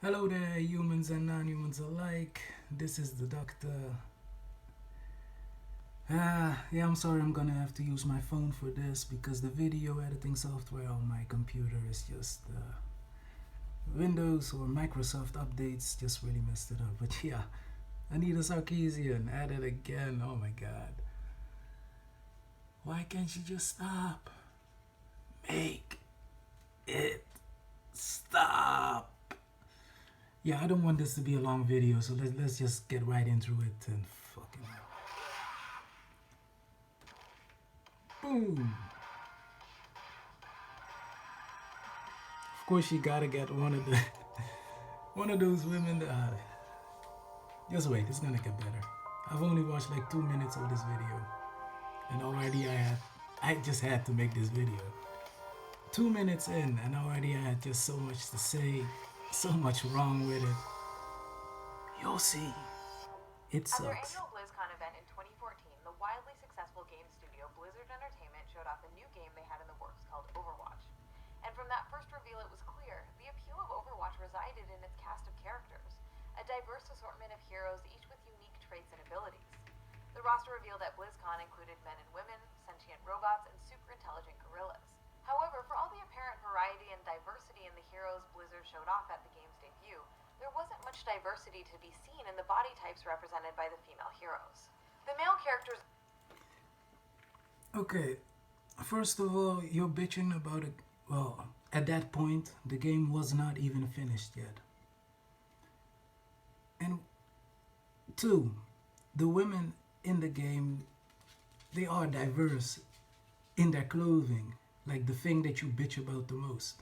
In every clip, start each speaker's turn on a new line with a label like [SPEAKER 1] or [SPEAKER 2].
[SPEAKER 1] Hello there, humans and non-humans alike. This is the doctor. Yeah, I'm sorry I'm gonna have to use my phone for this because the video editing software on my computer is just Windows or Microsoft updates just really messed it up. But yeah, Anita Sarkeesian at it again. Oh my god. Why can't you just stop? Make it stop. Yeah, I don't want this to be a long video, so let's just get right into it and fucking boom. Of course, you gotta get one of the one of those women. Just wait, it's gonna get better. I've only watched like 2 minutes of this video, and already I just had to make this video. 2 minutes in, and already I had just so much to say, so much wrong with it. You'll see. It
[SPEAKER 2] At their
[SPEAKER 1] sucks.
[SPEAKER 2] annual BlizzCon event in 2014, the wildly successful game studio Blizzard Entertainment showed off a new game they had in the works called Overwatch. And from that first reveal, it was clear the appeal of Overwatch resided in its cast of characters, a diverse assortment of heroes, each with unique traits and abilities. The roster revealed at BlizzCon included men and women, sentient robots, and super intelligent gorillas. However, for all the apparent variety and diversity in the heroes Blizzard showed off at the game's debut, there wasn't much diversity to be seen in the body types represented by the female heroes. The male characters.
[SPEAKER 1] Okay, first of all, you're bitching about it. Well, at that point, the game was not even finished yet. And two, the women in the game, they are diverse in their clothing, like the thing that you bitch about the most.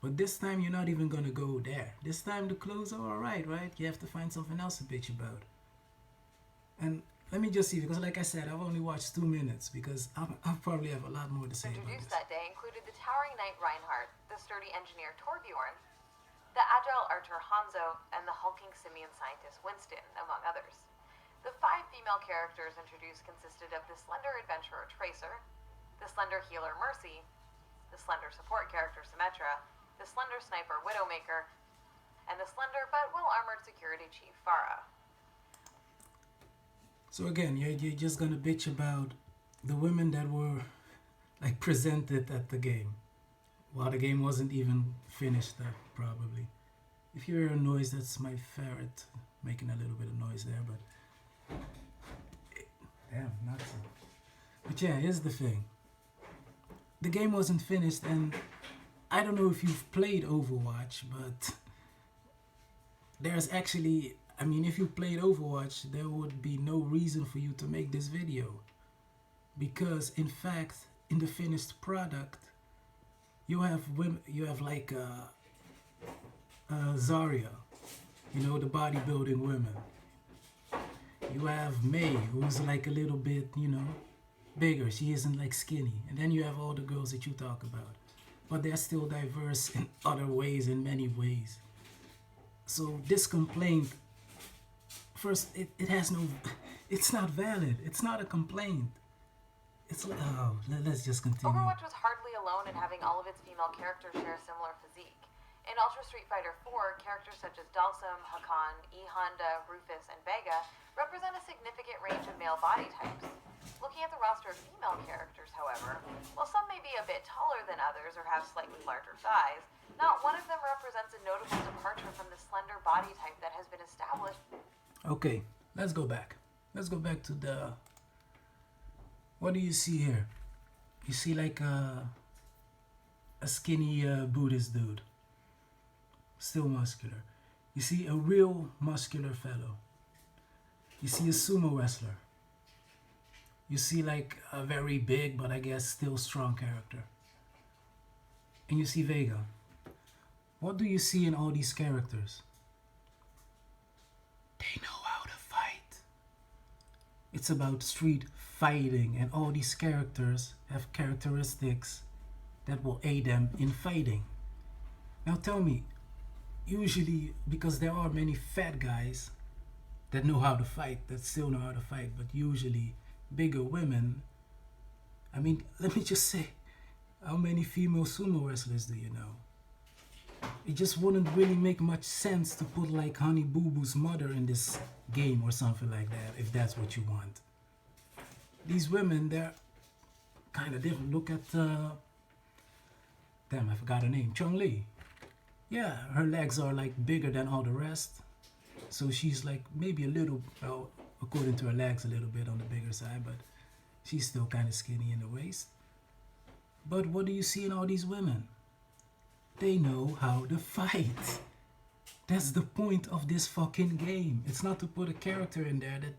[SPEAKER 1] But this time you're not even gonna go there. This time the clothes are alright, right? You have to find something else to bitch about. And let me just see, because like I said, I've only watched 2 minutes because I'll probably have a lot more to say about
[SPEAKER 2] Introduced
[SPEAKER 1] this.
[SPEAKER 2] that day included the towering knight Reinhardt, the sturdy engineer Torbjorn, the agile archer Hanzo, and the hulking simian scientist Winston, among others. The 5 female characters introduced consisted of the slender adventurer Tracer, the slender healer Mercy, the slender support character Symmetra, the slender sniper Widowmaker, and the slender but well-armored security chief Farah.
[SPEAKER 1] So again, you're just gonna bitch about the women that were like presented at the game, while the game wasn't even finished. Probably. If you hear a noise, that's my ferret making a little bit of noise there. But damn, not so. But yeah, here's the thing. The game wasn't finished, and I don't know if you've played Overwatch, but there's actually, I mean, if you played Overwatch, there would be no reason for you to make this video. Because, in fact, in the finished product, you have women, you have like Zarya, you know, the bodybuilding women. You have May, who's like a little bit, you know, bigger. She isn't like skinny. And then you have all the girls that you talk about. But they're still diverse in other ways, in many ways. So this complaint, first, it has no, it's not valid. It's not a complaint. It's like, oh, let's just continue.
[SPEAKER 2] Overwatch was hardly alone in having all of its female characters share a similar physique. In Ultra Street Fighter 4, characters such as Dalsum, Hakan, E Honda, Rufus, and Vega represent a significant range of male body types. Looking at the roster of female characters, however, while some may be a bit taller than others or have slightly larger thighs, not one of them represents a notable departure from the slender body type that has been established.
[SPEAKER 1] Okay, let's go back. Let's go back to the... What do you see here? You see like a skinny Buddhist dude. Still muscular. You see a real muscular fellow. You see a sumo wrestler. You see like a very big but I guess still strong character. And you see Vega. What do you see in all these characters? They know how to fight. It's about street fighting, and all these characters have characteristics that will aid them in fighting. Now tell me, usually, because there are many fat guys that know how to fight, that still know how to fight, but usually bigger women, I mean, let me just say, how many female sumo wrestlers do you know? it just wouldn't really make much sense to put like Honey Boo Boo's mother in this game or something like that, if that's what you want. These women, they're kind of different. Look at, damn, I forgot her name, Chung Li. Yeah, her legs are like bigger than all the rest. So she's like maybe a little, well, according to her legs, a little bit on the bigger side, but she's still kind of skinny in the waist. But what do you see in all these women? They know how to fight. That's the point of this fucking game. It's not to put a character in there that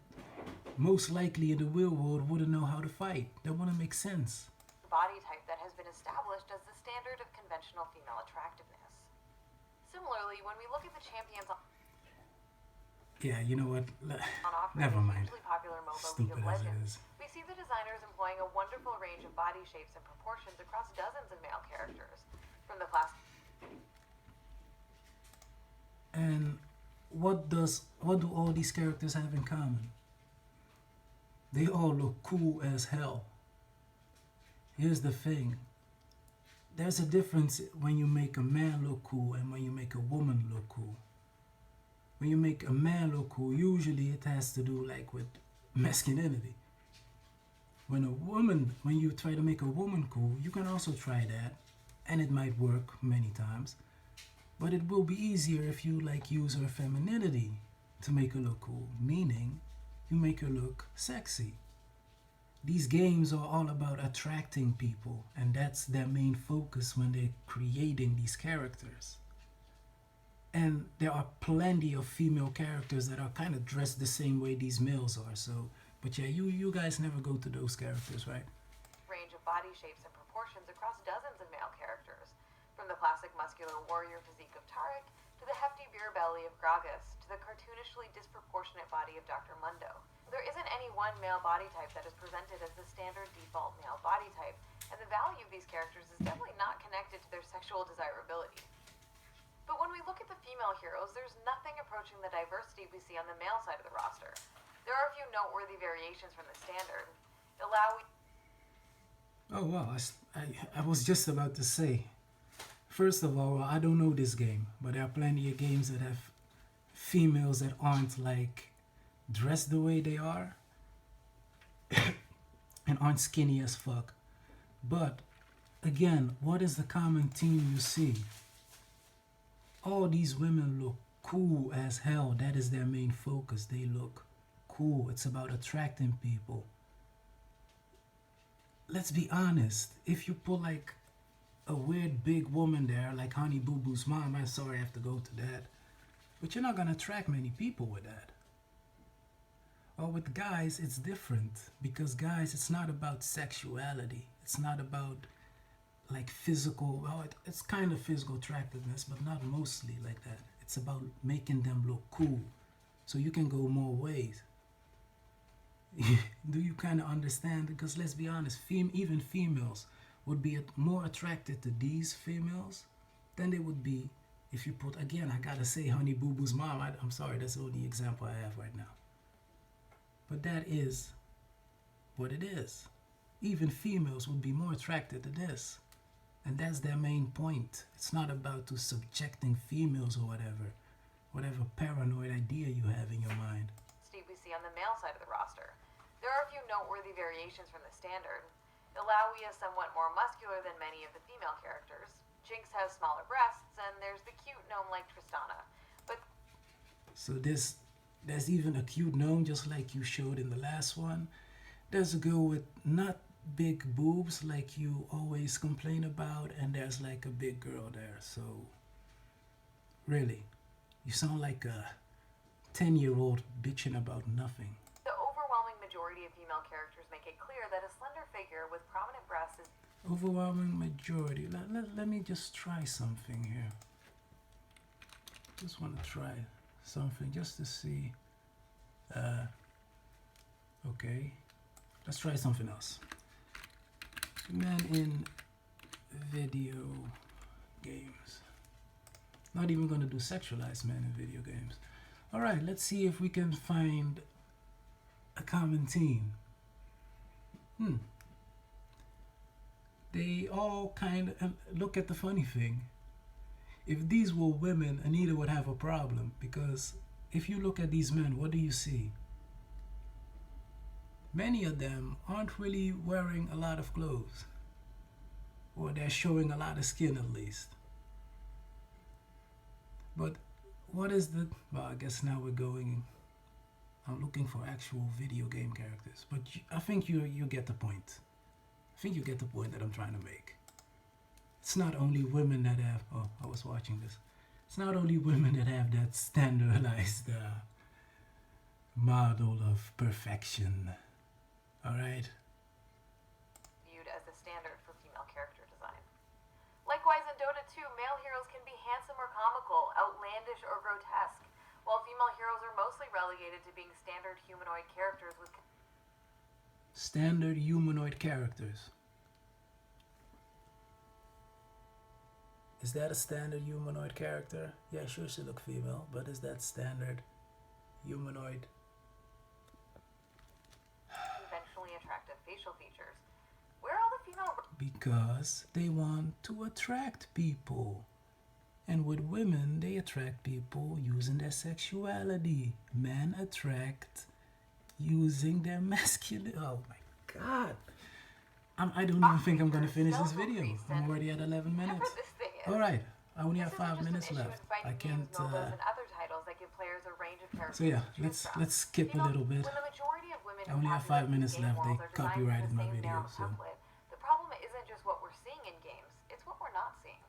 [SPEAKER 1] most likely in the real world wouldn't know how to fight. That wouldn't make sense.
[SPEAKER 2] Body type that has been established as the standard of conventional female attractiveness. Similarly, when we look at the champions on
[SPEAKER 1] Yeah, you know what?
[SPEAKER 2] offer
[SPEAKER 1] Never
[SPEAKER 2] in the
[SPEAKER 1] mind.
[SPEAKER 2] hugely popular MOBA League
[SPEAKER 1] Stupid
[SPEAKER 2] of
[SPEAKER 1] as it
[SPEAKER 2] Legends,
[SPEAKER 1] is.
[SPEAKER 2] we see the designers employing a wonderful range of body shapes and proportions across dozens of male characters, from the classic.
[SPEAKER 1] And what do all these characters have in common? They all look cool as hell. Here's the thing. There's a difference when you make a man look cool and when you make a woman look cool. When you make a man look cool, usually it has to do like with masculinity. When you try to make a woman cool, you can also try that, and it might work many times. But it will be easier if you like use her femininity to make her look cool, meaning you make her look sexy. These games are all about attracting people, and that's their main focus when they're creating these characters. And there are plenty of female characters that are kind of dressed the same way these males are. So, but yeah, you guys never go to those characters, right?
[SPEAKER 2] Range of body shapes and proportions across dozens of male characters, from the classic muscular warrior physique of Tarek to the hefty beer belly of Gragas to the cartoonishly disproportionate body of Dr. Mundo. There isn't any one male body type that is presented as the standard default male body type, and the value of these characters is definitely not connected to their sexual desirability. But when we look at the female heroes, there's nothing approaching the diversity we see on the male side of the roster. There are a few noteworthy variations from the standard.
[SPEAKER 1] Oh wow, I was just about to say. First of all, I don't know this game, but there are plenty of games that have females that aren't like dressed the way they are and aren't skinny as fuck. But again, what is the common theme you see? All these women look cool as hell. That is their main focus. They look cool. It's about attracting people. Let's be honest. If you put like a weird big woman there, like Honey Boo Boo's mom, I'm sorry I have to go to that, but you're not gonna attract many people with that. Or with guys, it's different, because guys, it's not about sexuality. It's not about like physical, well, it's kind of physical attractiveness, but not mostly like that. It's about making them look cool, so you can go more ways. Do you kind of understand? Because let's be honest, even females would be more attracted to these females than they would be if you put, again, I gotta say Honey Boo Boo's mom. I'm sorry, that's the only example I have right now. But that is what it is. Even females would be more attracted to this. And that's their main point. It's not about to subjecting females or whatever paranoid idea you have in your mind.
[SPEAKER 2] Steve, we see on the male side of the roster. There are a few noteworthy variations from the standard. Ilaoi is somewhat more muscular than many of the female characters. Jinx has smaller breasts, and there's the cute gnome like Tristana. But
[SPEAKER 1] so there's even a cute gnome, just like you showed in the last one. There's a girl with not big boobs like you always complain about, and there's like a big girl there. So really, you sound like a 10-year-old bitching about nothing.
[SPEAKER 2] The overwhelming majority of female characters make it clear that a slender figure with prominent breasts is
[SPEAKER 1] overwhelming majority. Let me just try something here. Just want to try something just to see. Okay, let's try something else. Men in video games. Not even going to do sexualized men in video games. All right, let's see if we can find a common theme. They all kind of, look at the funny thing. If these were women, Anita would have a problem, because if you look at these men, what do you see? Many of them aren't really wearing a lot of clothes, or they're showing a lot of skin at least. But what is the, well, I guess now we're going, I'm looking for actual video game characters, but I think you get the point. I think you get the point that I'm trying to make. It's not only women that have, oh, I was watching this. It's not only women that have that standardized model of perfection. Alright?
[SPEAKER 2] Viewed as the standard for female character design. Likewise, in Dota 2, male heroes can be handsome or comical, outlandish or grotesque, while female heroes are mostly relegated to being standard humanoid characters with
[SPEAKER 1] Standard humanoid characters. Is that a standard humanoid character? Yeah, sure she look female, but is that standard humanoid?
[SPEAKER 2] conventionally attractive facial features. Where are all the female
[SPEAKER 1] Because they want to attract people. And with women, they attract people using their sexuality. Men attract using their masculine. Oh my god. I don't even think I'm going to finish this video. I'm already at 11 minutes.
[SPEAKER 2] this thing is?
[SPEAKER 1] Alright, I only have
[SPEAKER 2] This isn't
[SPEAKER 1] 5
[SPEAKER 2] just an
[SPEAKER 1] minutes
[SPEAKER 2] issue in
[SPEAKER 1] left.
[SPEAKER 2] fighting
[SPEAKER 1] I can't.
[SPEAKER 2] games, MOBAs, and other titles that give players a range of characters
[SPEAKER 1] So yeah,
[SPEAKER 2] to choose from.
[SPEAKER 1] let's skip a
[SPEAKER 2] You know,
[SPEAKER 1] little bit.
[SPEAKER 2] When the majority of women
[SPEAKER 1] I only have 5 minutes left. They copyrighted my video, so.
[SPEAKER 2] The problem isn't just what we're seeing in games, it's what we're not seeing.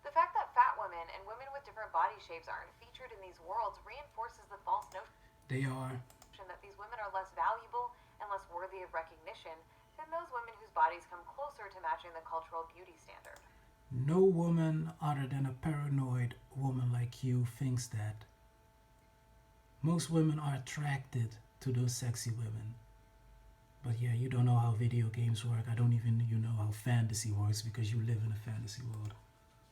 [SPEAKER 2] The fact that fat women and women with different body shapes aren't featured in these worlds reinforces the false notion
[SPEAKER 1] They are.
[SPEAKER 2] that these women are less valuable and less worthy of recognition than those women whose bodies come closer to matching the cultural beauty standard.
[SPEAKER 1] No woman other than a paranoid woman like you thinks that. Most women are attracted to those sexy women. But yeah, you don't know how video games work. I don't even know how fantasy works because you live in a fantasy world.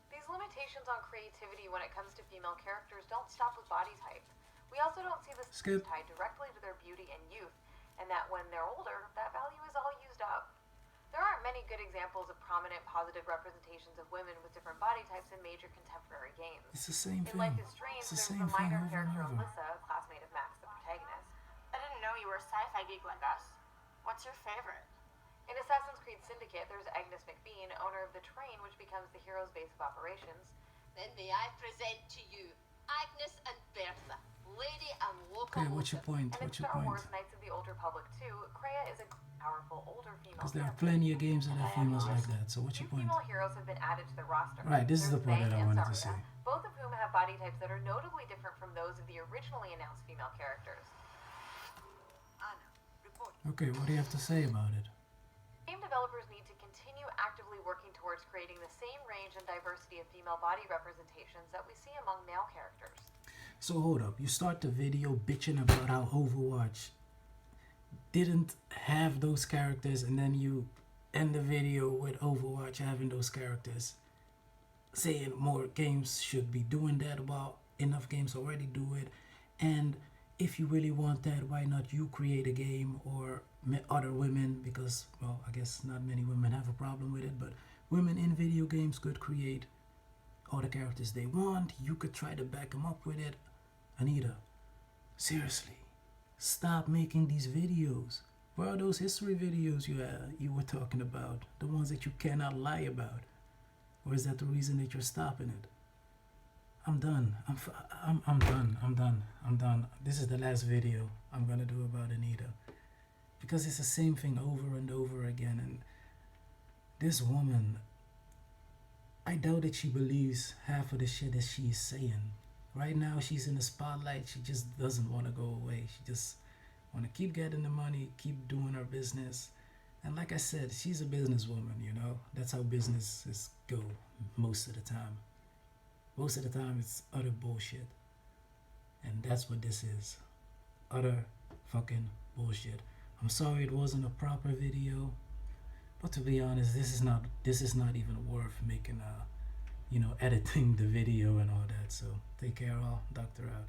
[SPEAKER 2] These limitations on creativity when it comes to female characters don't stop with body type. We also don't see this
[SPEAKER 1] Skip.
[SPEAKER 2] tied directly to their beauty and youth, and that when they're older, that value is all used up. There aren't many good examples of prominent positive representations of women with different body types in major contemporary games.
[SPEAKER 1] It's the same
[SPEAKER 2] In
[SPEAKER 1] thing.
[SPEAKER 2] Life is Strange,
[SPEAKER 1] It's the
[SPEAKER 2] there's
[SPEAKER 1] same
[SPEAKER 2] a
[SPEAKER 1] thing
[SPEAKER 2] minor
[SPEAKER 1] over and
[SPEAKER 2] character,
[SPEAKER 1] over.
[SPEAKER 2] Alyssa, a classmate of Max, the protagonist.
[SPEAKER 3] I didn't know you were a sci-fi geek like us. What's your favorite?
[SPEAKER 2] In Assassin's Creed Syndicate, there's Agnes McBean, owner of the train which becomes the hero's base of operations.
[SPEAKER 4] Then may I present to you Agnes and Bertha, lady and local.
[SPEAKER 1] Okay, what's your point?
[SPEAKER 2] And in
[SPEAKER 1] What's your
[SPEAKER 2] Star
[SPEAKER 1] point?
[SPEAKER 2] Wars Knights of the Old Republic 2, Kreia is a powerful older female
[SPEAKER 1] Because there are
[SPEAKER 2] character.
[SPEAKER 1] plenty of games that have females like that. So what's
[SPEAKER 2] New
[SPEAKER 1] your point?
[SPEAKER 2] female heroes have been added to the roster.
[SPEAKER 1] Right, this is the
[SPEAKER 2] There's
[SPEAKER 1] part
[SPEAKER 2] May
[SPEAKER 1] that I
[SPEAKER 2] and
[SPEAKER 1] wanted to
[SPEAKER 2] Zarya,
[SPEAKER 1] say.
[SPEAKER 2] both of whom have body types that are notably different from those of the originally announced female characters.
[SPEAKER 4] Anna, report.
[SPEAKER 1] Okay, what do you have to say about it?
[SPEAKER 2] Game developers need to continue actively working towards creating the same range and diversity of female body representations that we see among male characters.
[SPEAKER 1] So hold up, you start the video bitching about how Overwatch didn't have those characters, and then you end the video with Overwatch having those characters, saying more games should be doing that. Well, enough games already do it, and if you really want that, why not you create a game, or other women, because, well, I guess not many women have a problem with it, but women in video games could create all the characters they want. You could try to back them up with it. Anita, seriously, stop making these videos. Where are those history videos you were talking about? The ones that you cannot lie about? Or is that the reason that you're stopping it? I'm done. I'm done. This is the last video I'm gonna do about Anita. Because it's the same thing over and over again, and this woman, I doubt that she believes half of the shit that she's saying. Right now she's in the spotlight. She just doesn't want to go away. She just want to keep getting the money, keep doing her business. And like I said, she's a businesswoman, you know. That's how businesses go most of the time. Most of the time it's utter bullshit. And that's what this is. Utter fucking bullshit. I'm sorry it wasn't a proper video, but to be honest, this is not even worth making editing the video and all that. So take care all. Doctor out.